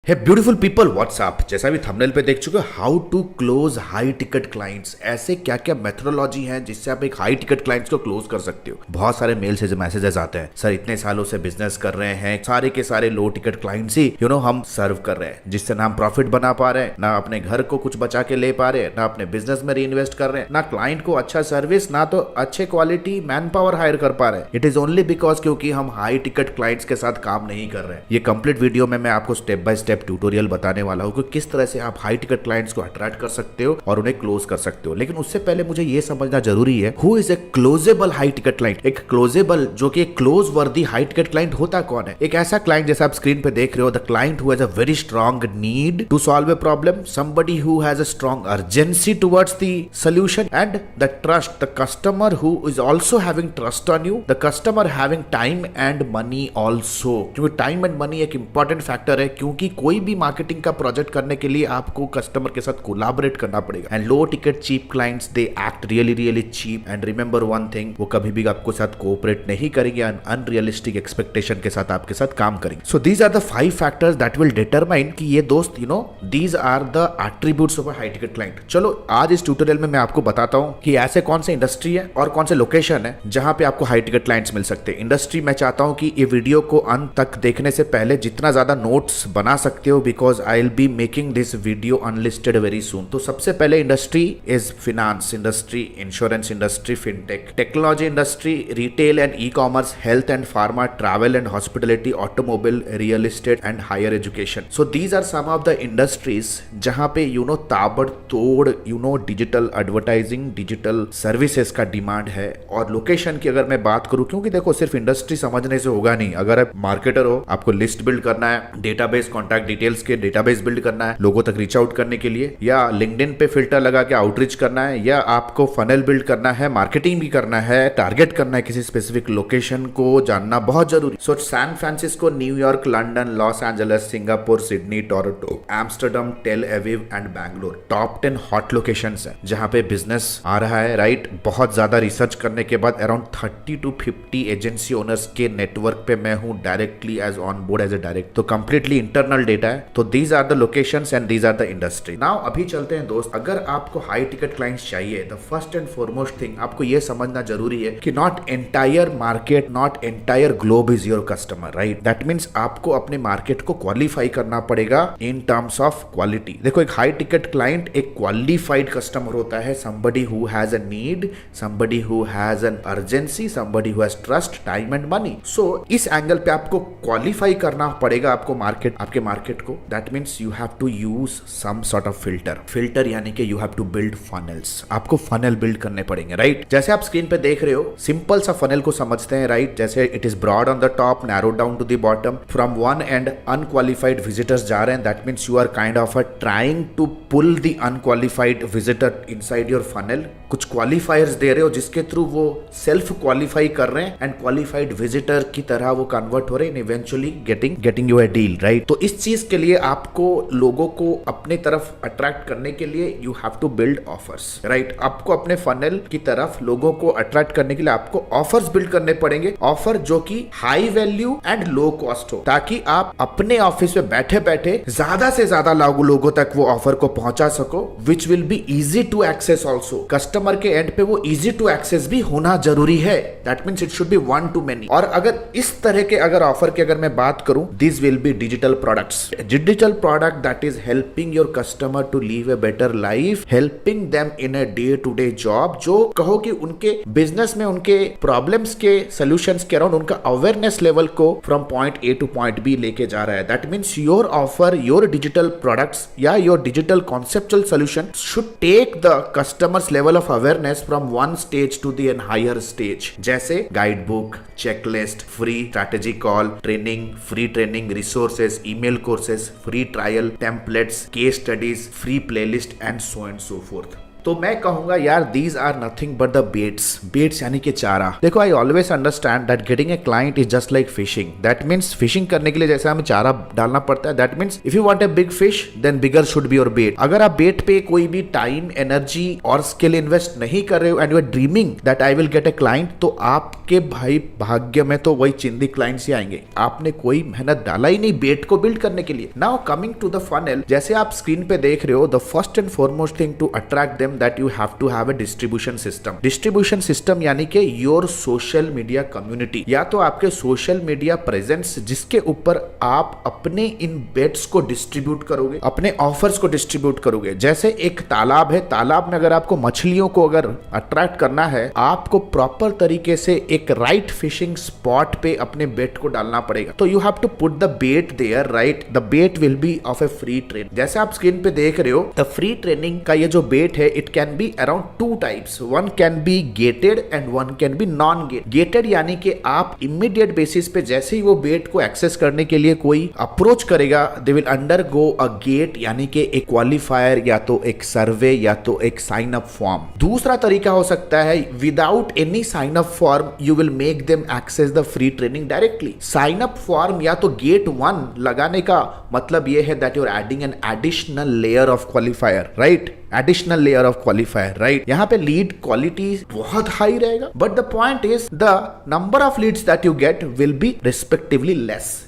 हे beautiful people WhatsApp, जैसा भी thumbnail पे देख चुके हो, how to close high ticket clients. ऐसे क्या क्या मेथोडोलॉजी है जिससे आप एक हाई टिकट क्लाइंट्स को क्लोज कर सकते हो। बहुत सारे मेल से मैसेजेस आते हैं, सर इतने सालों से बिजनेस कर रहे हैं, सारे के सारे लो टिकट क्लाइंट्स ही हम सर्व कर रहे हैं, जिससे ना हम प्रॉफिट बना पा रहे हैं, ना अपने घर को कुछ बचा के ले पा रहे हैं, ना अपने बिजनेस में री इन्वेस्ट कर रहे हैं, ना क्लाइंट को अच्छा सर्विस, ना तो अच्छे क्वालिटी मैन पावर हायर कर पा रहे हैं। इट इज ओनली बिकॉज क्योंकि हम हाई टिकट क्लाइंट्स के साथ काम नहीं कर रहे हैं। ये कंप्लीट वीडियो में मैं आपको स्टेप बाय स्टेप ट्यूटोरियल बताने वाला हूं कि किस तरह से आप हाई टिकट क्लाइंट्स को अट्रैक्ट कर सकते हो और उन्हें क्लोज कर सकते हो। लेकिन उससे पहले मुझे यह समझना जरूरी है, who is a closable high ticket client. एक क्लोजेबल जो कि क्लोज वर्दी हाई टिकट क्लाइंट होता कौन है? एक ऐसा क्लाइंट जैसा आप स्क्रीन पे देख रहे हो, the client who has a very strong need to solve a problem, somebody who has a strong urgency towards the solution, and the trust, the customer who is also having trust on you, the customer having time and money also। क्योंकि time and money एक important factor है, क्योंकि कोई भी marketing का project करने के लिए आपको कस्टमर के साथ कोलैबोरेट करना पड़ेगा। And low ticket cheap clients, they act really cheap. And remember one thing, वो कभी भी आपको साथ कोऑपरेट नहीं करेंगे एंड अनरियलिस्टिक एक्सपेक्टेशन के साथ आपके साथ काम करेंगे। So these are the 5 factors that will determine कि ये दोस्त these are the attributes of a high ticket client. चलो आज इस ट्यूटोरियल में मैं आपको बताता हूं कि ऐसे कौन से इंडस्ट्री है और कौन से लोकेशन है जहां पे आपको हाई टिकट क्लाइंट्स मिल सकते हैं। इंडस्ट्री मैं चाहता हूं कि ये वीडियो को अंत तक देखने से पहले जितना ज्यादा नोट्स बना सकते हो, because I will be making this video unlisted very soon. तो सबसे पहले industry is finance industry, insurance industry, fintech, technology industry, retail and e commerce, health and pharma, travel and hospitality, automobile, real estate and higher education. So these are some of the industries जहां पे ताबड़तोड़ digital advertising, digital services का demand है। और location की अगर मैं बात करूं, क्योंकि देखो सिर्फ इंडस्ट्री समझने से होगा नहीं। अगर आप मार्केटर हो, आपको लिस्ट बिल्ड करना है, डेटाबेस, कॉन्टैक्ट डिटेल्स के डेटाबेस बिल्ड करना है लोगों तक रीच आउट करने के लिए, या लिंक्डइन पे फिल्टर लगा के आउटरीच करना है, या आपको फनल बिल्ड करना है, मार्केटिंग भी करना है, टारगेट करना है किसी स्पेसिफिक लोकेशन को, जानना बहुत जरूरी। So San Francisco, New York, London, Los Angeles, Singapore, Sydney, Toronto, Amsterdam, Tel Aviv and Bangalore top 10 hot locations हैं जहां पे बिजनेस आ रहा है। राइट, बहुत ज्यादा रिसर्च करने के बाद अराउंड 30 to 50 एजेंसी ओनर्स के नेटवर्क पे मैं हूं directly as on board as a direct. तो कंप्लीटली इंटरनल डेटा है। तो these are the locations and these are the industry. Now अभी चलते हैं दोस्त, अगर आपको हाई टिकट क्लाइंट्स चाहिए, the first and foremost thing आपको यह समझना जरूरी है कि not entire market, not entire globe is your customer. Right, that means आपको अपने मार्केट को क्वालिफाई करना पड़ेगा इन टर्म्स ऑफ क्वालिटी। देखो, एक हाई टिकट क्लाइंट एक क्वालिफाइड कस्टमर होता है, somebody who has a need, somebody who has an urgency, somebody who has trust, time and money। so इस एंगल पे आपको क्वालिफाई करना पड़ेगा आपके मार्केट को। That means you have to use some sort of filter यानी कि you have to build funnels. आपको फनल बिल्ड करने पड़ेंगे। राइट, जैसे आप स्क्रीन पे देख रहे हो, सिंपल सा फनल को समझते हैं। राइट, जैसे it is broad on the top, narrow down to the bottom, from one end unqualified visitors जा रहे हैं। That means you are kind of a trying to pull the unqualified visitor inside your funnel. कुछ qualifiers दे रहे हो जिसके through वो self qualify कर रहे हैं एंड क्वालिफाइड विजिटर की तरह वो कन्वर्ट हो रहे हैं, eventually getting you a deal. Right, तो इस चीज के लिए आपको लोगों को अपने तरफ अट्रैक्ट करने के लिए you have to build offers. Right, आपको अपने फनल की तरफ लोगों को अट्रैक्ट करने के लिए आपको ऑफर्स बिल्ड करने पड़ेंगे। ऑफर जो कि high value and low cost हो, ताकि आप अपने ऑफिस में बैठे बैठे ज्यादा से ज्यादा लोगों तक वो ऑफर को पहुंचा सको, which will be easy to access also. Customer के एंड पे वो इजी टू एक्सेस भी होना जरूरी है। That means it should be one to many. और अगर इस तरह के ऑफर की अगर मैं बात करूं, this will be digital products, digital product that is helping your customer to live a better life, helping them in a day to day job. जो कहो कि उनके बिजनेस में उनके प्रॉब्लम्स के सोल्यूशंस के अराउंड उनका अवेयरनेस लेवल को from point A to point B लेके जा रहा है। That means your offer, your digital products या your digital conceptual solution should take the customer's level of awareness from one stage to the higher stage। जैसे guide book, checklist, free strategy call, training, resources, email courses, free trial, templates, case studies, free playlist and so forth. तो मैं कहूंगा यार these are nothing but the baits यानी कि चारा। देखो I always understand that getting a client is just like fishing. That means fishing करने के लिए जैसे हमें चारा डालना पड़ता है, that means if you want a big fish then bigger should be your bait. अगर आप बेट पे कोई भी टाइम, एनर्जी और स्किल इन्वेस्ट नहीं कर रहे हो and you are dreaming that I will get a client, तो आपके भाई भाग्य में तो वही चिंदी क्लाइंट्स ही आएंगे। आपने कोई मेहनत डाला ही नहीं बेट को बिल्ड करने के लिए। Now coming to the funnel, जैसे आप स्क्रीन पे देख रहे हो, the first and foremost thing to attract them that you have to have a distribution system. Distribution system यानी कि योर सोशल मीडिया कम्युनिटी, या तो आपके सोशल मीडिया प्रेजेंस जिसके ऊपर आप अपने इन बेट्स को डिस्ट्रीब्यूट करोगे, अपने ऑफर्स को डिस्ट्रीब्यूट करोगे। जैसे एक तालाब है, तालाब में अगर आपको मछलियों को अगर अट्रैक्ट करना है, आपको प्रॉपर तरीके से एक राइट फिशिंग स्पॉट पे अपने बेट को डालना पड़ेगा। तो you have to put the bait there, right? The bait will be of a free train. जैसे आप स्क्रीन पे देख रहे हो, द फ्री ट्रेनिंग का ये जो बेट है, it can be around two types. One can be gated and one can be non gate. Gated यानी कि आप इमीडिएट बेसिस पे जैसे ही वो बेट को एक्सेस करने के लिए कोई अप्रोच करेगा, they will undergo a gate यानी कि एक क्वालिफायर या तो एक सर्वे या तो एक साइन अप फॉर्म। दूसरा तरीका हो सकता है without any sign up form you will make them access the free training directly. Sign up form या तो गेट 1 लगाने का मतलब ये है that you are adding an additional layer of qualifier, right? Additional layer of qualifier, right? यहाँ पे lead quality बहुत हाई रहेगा, but the point is the number of leads that you get will be respectively less.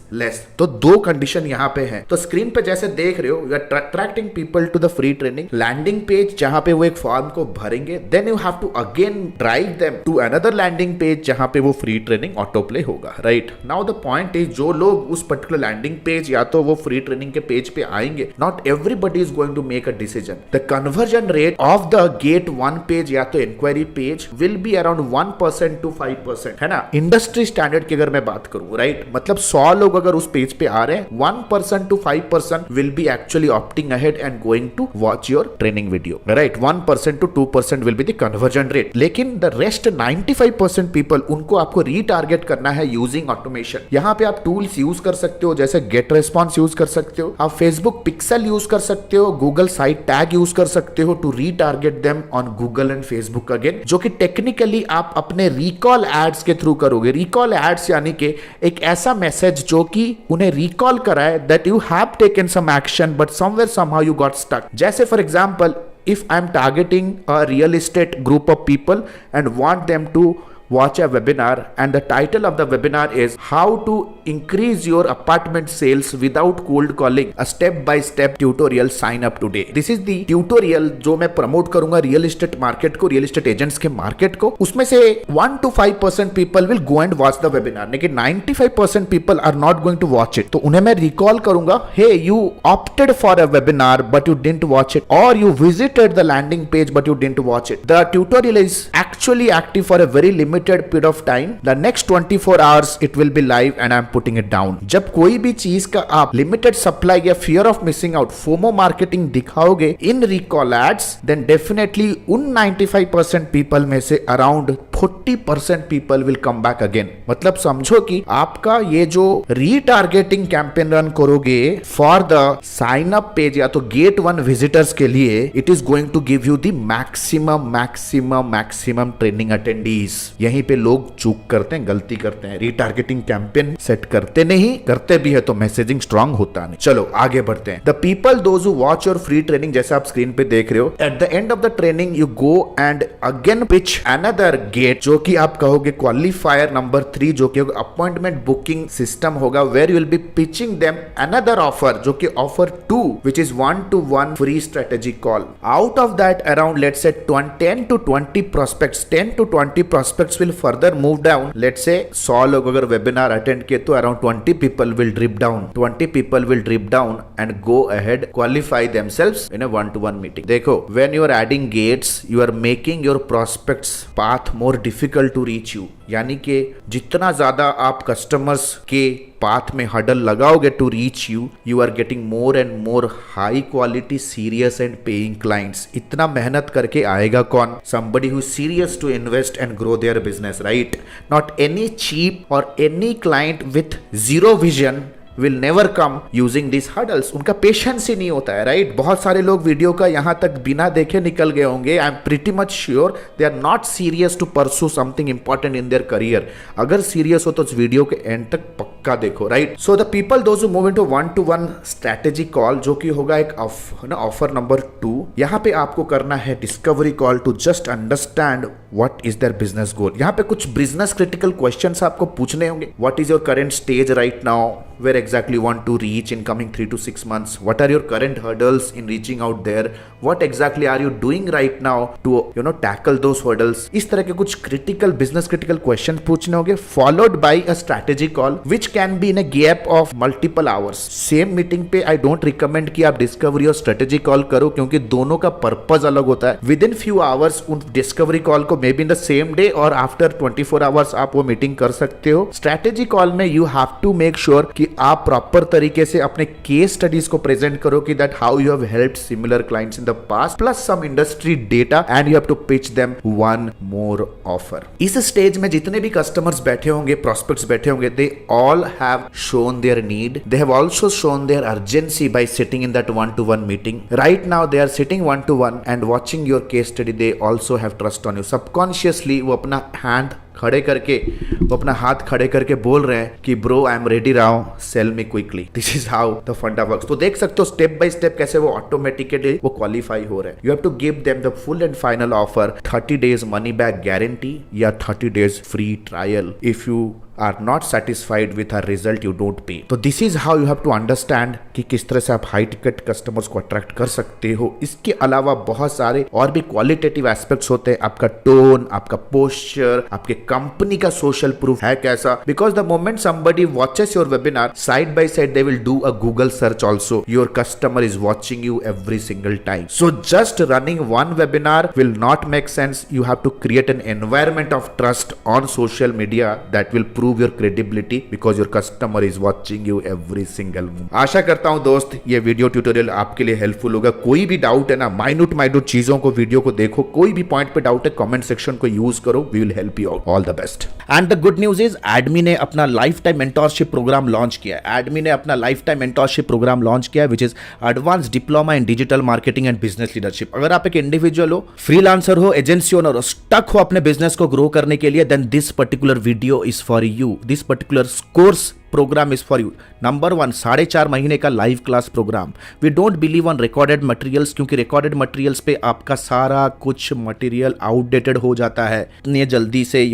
तो दो condition यहाँ पे है। तो स्क्रीन पे जैसे देख रहे हो, you are attracting people to the free training landing page जहां पे वो एक फॉर्म को भरेंगे, then you have to again drive them to another landing page जहां पे वो फ्री ट्रेनिंग ऑटो प्ले होगा, right? Now the point is जो लोग उस पर्टिकुलर लैंडिंग पेज या तो वो फ्री ट्रेनिंग के पेज पे आएंगे, not everybody is going to make a decision. The conversion rate of the gate 1 page या तो inquiry page will be around 1% to 5%, है ना? इंडस्ट्री स्टैंडर्ड की अगर मैं बात करूं, राइट? मतलब 100 लोग अगर उस पेज पे आ रहे हैं, 1% to 5% will be actually opting ahead and going to watch your training video, right? 1% to 2% will be the conversion rate. लेकिन द रेस्ट 95% पीपल, उनको आपको रीटारगेट करना है यूजिंग ऑटोमेशन। यहाँ पे आप टूल्स यूज कर सकते हो, जैसे गेट रेस्पॉन्स यूज कर सकते हो, आप फेसबुक पिक्सल यूज कर सकते हो, गूगल साइट टैग यूज कर सकते हो to retarget them on Google and Facebook again, जो कि टेक्निकली आप अपने रिकॉल एड्स के थ्रू करोगे। रिकॉल एड्स यानी कि एक ऐसा मैसेज जो कि उन्हें रिकॉल कराए that you have taken some action but somewhere somehow you got stuck. जैसे for example, if I'm targeting a real estate group of people and want them to watch a webinar, and the title of the webinar is how to increase your apartment sales without cold calling, a step by step tutorial, sign up today. This is the tutorial जो मैं promote करूंगा real estate market को, real estate agents के market को। उसमें से 1 to 5% people will go and watch the webinar, लेकिन 95% people are not going to watch it. तो उन्हें मैं रिकॉल करूंगा, hey you opted for a webinar but you didn't watch it, और you visited the landing page but you didn't watch it. The tutorial is actually active for a very limited period of time. The next 24 hours it will be live and I am putting it down. जब कोई भी चीज का आप limited supply या fear of missing out, FOMO marketing दिखाओगे in recall ads, then definitely उन 95% पीपल में से around 40% people will come back again. मतलब समझो कि आपका ये जो रीटारगेटिंग कैंपेन रन करोगे for the sign up page या तो गेट 1 विजिटर्स के लिए, it is going to give you the maximum training attendees. यहीं पे लोग चूक करते हैं, गलती करते हैं, रीटारगेटिंग कैंपेन सेट करते नहीं, करते भी है तो मैसेजिंग स्ट्रांग होता नहीं। चलो आगे बढ़ते हैं। The people those who watch your free training, जैसे आप स्क्रीन पे देख रहे हो, at the end of the training you go and again pitch another gate, जो कि आप कहोगे क्वालिफायर नंबर 3, जो कि अपॉइंटमेंट बुकिंग सिस्टम होगा, where you will be pitching them another offer, जो कि offer 2 which is 1-to-1 free strategy call. Out of that, around let's say 10 to 20 prospects, 10 to 20 prospects will further move down. Let's say 100 लोग अगर webinar attend किए तो around 20 people will drip down. 20 people will drip down and go ahead qualify themselves in a 1-to-1 meeting. देखो, when you are adding gates, you are making your prospects path more difficult to reach you. यानी कि जितना ज्यादा आप customers के path में hurdle लगाओगे to reach you, you are getting more and more high quality serious and paying clients. इतना मेहनत करके आएगा कौन? somebody who is serious to invest and grow their business, right? Not any cheap or any client with zero vision will never come using these hurdles. उनका patience ही नहीं होता है, right? बहुत सारे लोग वीडियो का यहाँ तक बिना देखे निकल गए होंगे. I am pretty much sure they are not serious to pursue something important in their career. अगर सीरियस हो तो इस वीडियो के एंड तक पक्का देखो, right? So the people those who move into 1-to-1 strategy call, जो कि होगा एक ऑफर नंबर 2. यहाँ पे आपको करना है discovery call to just understand what is their business goal. यहाँ पे कुछ बिजनेस क्रिटिकल क्वेश्चंस आपको पूछने होंगे. What is your current stage right now? Where exactly you want to reach in coming 3 to 6 months? What are your current hurdles in reaching out there? What exactly are you doing right now to tackle those hurdles? इस तरह के कुछ critical business critical questions पूछने होंगे, followed by a strategy call which can be in a gap of multiple hours. Same meeting पे I don't recommend कि आप discovery और strategy call करो, क्योंकि दोनों का purpose अलग होता है. Within few hours उन discovery call को maybe in the same day or after 24 hours आप वो meeting कर सकते हो. Strategy call में you have to make sure कि आप प्रॉपर तरीके से अपने केस स्टडीज को प्रेजेंट करो कि that how you have helped similar clients in the past, plus some industry data, and you have to pitch them one more offer. इस stage में जितने भी कस्टमर्स बैठे होंगे, प्रोस्पेक्ट्स बैठे होंगे, they all have shown their need. They have also shown their urgency by sitting in that 1-to-1 meeting. Right now they are sitting 1-to-1 and watching your case study. They also have trust on you. Subconsciously वो अपना हाथ खड़े करके बोल रहे हैं कि bro I am ready now, cell me quickly. This is how the फंडा वर्क्स. तो देख सकते हो स्टेप बाय स्टेप कैसे वो ऑटोमेटिकली वो क्वालिफाई हो रहे हैं. You have to give them the full and final offer, 30 days money back guarantee या 30 days free trial. If you are not satisfied with our result, you don't pay. तो this is how you have to understand कि किस तरह से आप high ticket customers को attract कर सकते हो. इसके अलावा बहुत सारे और भी क्वालिटेटिव एस्पेक्ट्स होते हैं. आपका टोन, आपका पोस्चर, आपके कंपनी का सोशल प्रूफ है कैसा. Because the moment somebody watches your webinar, side by side they will do a Google search also. Your customer is watching you every single time. So just running one webinar will not make sense. You have to create an environment of trust on social media that will prove your credibility because your customer is watching you every single move. आशा करता हूं दोस्त ये video tutorial आपके लिए helpful होगा. कोई भी doubt है ना, माइन्यूट चीजों को वीडियो को देखो. कोई भी पॉइंट पे डाउट है, कमेंट सेक्शन को यूज करो. We will help you out. All the best. And the good news is एडमी ने अपना lifetime mentorship programme launch किया है. एडमी ने अपना lifetime mentorship programme launch किया है which is advance diploma in digital marketing and business leadership. अगर आप एक इंडिविजुअल हो, फ्रीलांसर हो, एजेंसी ओनर हो, स्टक हो अपने बिजनेस को ग्रो करने के लिए, then this particular video is for you. This particular course program is for you. Number 1, 4.5 महीने का live class program. We don't believe on recorded materials, क्योंकि रिकॉर्डेड मटेरियल्स पे आपका सारा कुछ मटेरियल आउटडेटेड हो जाता है. इतनी जल्दी से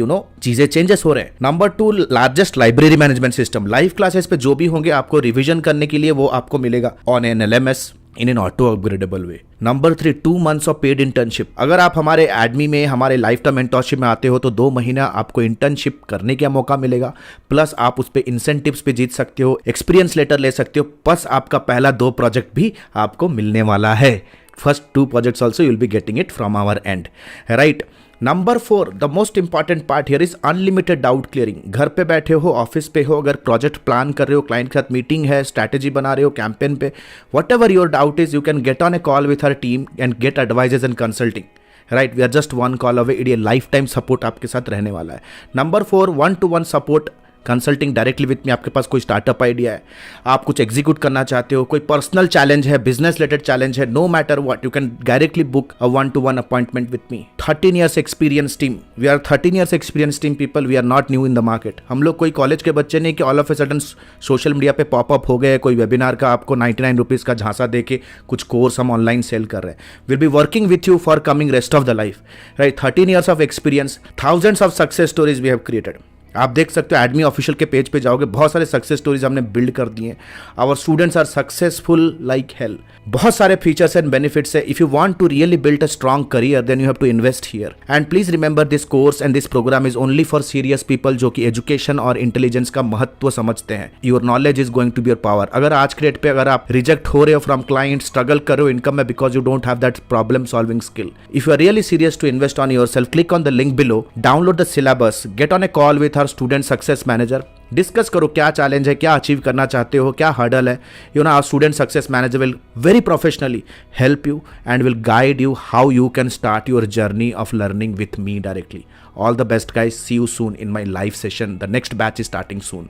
चीजें चेंजेस हो रहे हैं. Number 2, largest library management system. Live classes पे जो भी होंगे आपको रिविजन करने के लिए वो आपको मिलेगा on an LMS in an auto upgradable way. Number 3, 2 months of paid internship. अगर आप हमारे एडमी में हमारे लाइफ टाइम मेंटोरशिप में आते हो तो 2 महीना आपको इंटर्नशिप करने का मौका मिलेगा. प्लस आप उस पर इंसेंटिव्स पे जीत सकते हो, एक्सपीरियंस लेटर ले सकते हो, प्लस आपका पहला 2 प्रोजेक्ट भी आपको मिलने वाला है. First 2 projects also you will be getting it from our end, right? Number 4, the most important part here is unlimited doubt clearing. घर पे बैठे हो, ऑफिस पे हो, अगर प्रोजेक्ट प्लान कर रहे हो, क्लाइंट के साथ मीटिंग है, स्ट्रैटेजी बना रहे हो कैंपेन पे, whatever your doubt is, you can get on a call with our team and get advises and consulting. Right, we are just 1 call away. ये लाइफ टाइम सपोर्ट आपके साथ रहने वाला है. Number 4, 1-to-1 support consulting directly with me. आपके पास कोई startup idea है, आप कुछ एग्जीक्यूट करना चाहते हो, कोई पर्सनल चैलेंज है, बिजनेस रिलेटेड चैलेंज है, no matter what, you can directly book a 1-to-1 appointment with me. 13 years experience team. We are 13 years experience team people. We are not new in the market. हम लोग कोई college के बच्चे नहीं कि all of a sudden social media पे pop up हो गए, कोई वेबिनार का आपको 99 रुपीज़ का झांसा दे के कुछ कोर्स हम ऑनलाइन सेल कर रहे हैं. Will be working with you for coming rest of the life. Right, 13 years of experience, thousands of success stories we have created. आप देख सकते हो एडमी ऑफिशियल के पेज पे जाओगे, बहुत सारे सक्सेस स्टोरीज हमने बिल्ड कर दिए हैं. Our students are successful like hell. बहुत सारे फीचर्स एंड बेनिफिट्स है. If you want to really build a strong career then you have to invest here. And please remember this course and this program is only for serious people जो कि education और intelligence का महत्व समझते हैं. Your knowledge is going to be your power. अगर आज के डेट पे अगर आप रिजेक्ट हो रहे हो फ्रॉम क्लाइंट, स्ट्रगल कर रहे हो इनकम में because you don't have that problem solving skill, if you are really serious to invest on yourself, click on the link below, download the syllabus, get on a call with our student success manager. Discuss करो क्या challenge है, क्या achieve करना चाहते हो, क्या hurdle है. Our student success manager will very professionally help you and will guide you how you can start your journey of learning with me directly. All the best guys. See you soon in my live session. The next batch is starting soon.